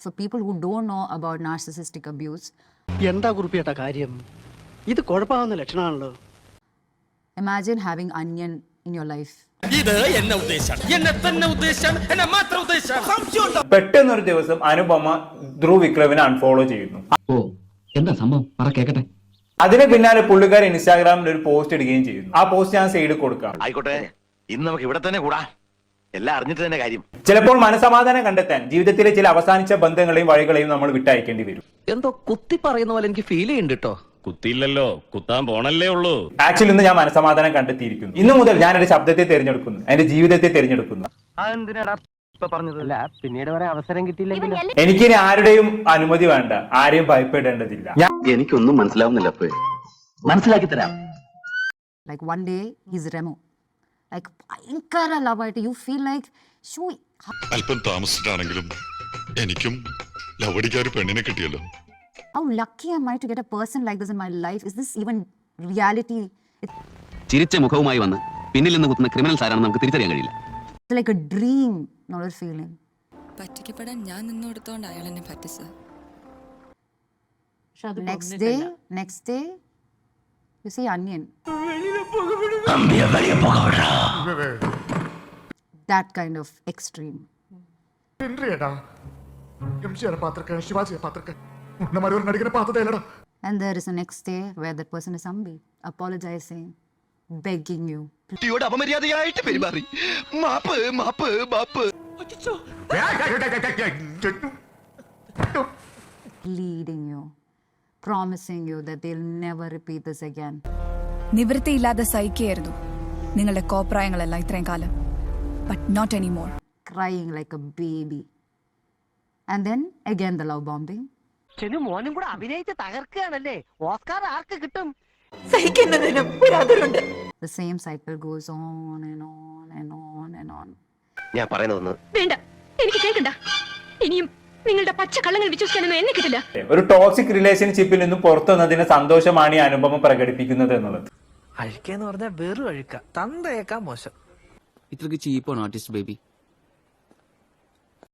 for people who don't know about narcissistic abuse, എന്താ കുറിപ്പിയേട്ട കാര്യം? ഇത് കുഴപ്പമാവുന്ന ലക്ഷണമാണല്ലോ. imagine having Onion in your life. പെട്ടെന്നൊരു ദിവസം അനുപമ ധ്രുവ് വിക്രമിനെ അൺഫോളോ ചെയ്യുന്നു. ഓ എന്താ സംഭവം പറ കേക്കട്ടെ. അതിന് പിന്നാലെ പുള്ളിക്കാരൻ ഇൻസ്റ്റാഗ്രാമിൽ ഒരു പോസ്റ്റ് ഇടുകയും ചെയ്യുന്നു. ആ പോസ്റ്റ് ഞാൻ സൈഡിൽ കൊടുക്കാം. ആയിക്കോട്ടെ, ഇന്ന് നമുക്ക് ഇവിടെ തന്നെ കൂടാ, എല്ലാം അറിഞ്ഞിട്ട് തന്നെ കാര്യം. ചിലപ്പോൾ മനസമാധാനം കണ്ടെത്താൻ ജീവിതത്തിലെ ചില അവസാനിച്ച ബന്ധങ്ങളെയും വഴികളെയും നമ്മൾ വിട്ടയക്കേണ്ടി വരും. എന്തോ കുത്തി പറയുന്ന പോലെ എനിക്ക് ഫീൽ ചെയ്യുന്നുണ്ട് കേട്ടോ. കുത്തിയില്ലല്ലോ, കുത്താൻ പോണല്ലേ ഉള്ളൂ. ആക്ച്വലി ഇന്ന് ഞാൻ മനസമാധാനം കണ്ടെത്തിയിരിക്കുന്നു. ഇന്നു മുതൽ ഞാൻ എന്റെ ശബ്ദത്തെ തിരഞ്ഞെടുക്കുന്നു, എന്റെ ജീവിതത്തെ തിരഞ്ഞെടുക്കുന്നു. പിന്നീട് വരെ അവസരം കിട്ടിയില്ലെങ്കിൽ എനിക്കിനി ആരുടെയും അനുമതി വേണ്ട, ആരെയും ഭയപ്പെടേണ്ടതില്ല. എനിക്കൊന്നും മനസ്സിലാവുന്നില്ല. മനസ്സിലാക്കി തരാം. Like one day he's Remo. Like ഭയങ്കര ലവായിട്ട് you feel like അല്പം താമസിച്ചിട്ടാണെങ്കിലും എനിക്കും ലവടിക്കാര് പെണ്ണിനെ കിട്ടിയല്ലോ. how lucky am I to get a person like this in my life? Is this even reality? ചിരിച്ച മുഖവുമായി വന്ന് പിന്നിൽ നിന്ന് കുത്തുന്ന ക്രിമിനൽസ് ആരാണെന്ന് നമുക്ക് തിരിച്ചറിയാൻ കഴിയില്ല. It's like a dream, not a feeling. പറ്റിക്കപ്പെടാൻ ഞാൻ നിന്നോടത്തോണ്ട് അയാൾ എന്നെ പറ്റിച്ചത്. Next day you see Onion. That kind of extreme. And there is a next day where that person is Ambi, apologizing, begging you, അപമര്യാദയായിട്ട് പെരുമാറി, മാപ്പ് മാപ്പ് മാപ്പ്. pleading you, promising you that they'll never repeat this again. നിവൃത്തിയില്ലാതെ സഹിക്കുകയായിരുന്നു നിങ്ങളുടെ കോപ്രായങ്ങളെല്ലാം ഇത്രയും കാലം. But not anymore. Crying like a baby. And then again the love bombing. മോനും കൂടെ അഭിനയിച്ച് തകർക്കുകയാണല്ലേ. Oscar ആർക്ക് കിട്ടും? The same cycle goes on and on and on and on. ഞാൻ പറയുന്നതൊന്ന് വേണ്ട, എനിക്ക് കേൾക്കണ്ട. ഇനിയും നിങ്ങളുടെ പച്ച കള്ളങ്ങൾ വിശ്വസിക്കാനൊന്നും എന്നെ കിട്ടില്ല. ഒരു ടോക്സിക് റിലേഷൻഷിപ്പിൽ നിന്നും പുറത്തു വന്നതിന് സന്തോഷമാണ് ഈ അനുപമ പ്രകടിപ്പിക്കുന്നത് എന്നുള്ളത്. അഴിക്കെന്ന് പറഞ്ഞാൽ വെറും അഴുക്ക, തന്തയേക്കാ മോശം. ഇത്രക്ക് ചീപ്പാണ് ആർട്ടിസ്റ്റ് ബേബി.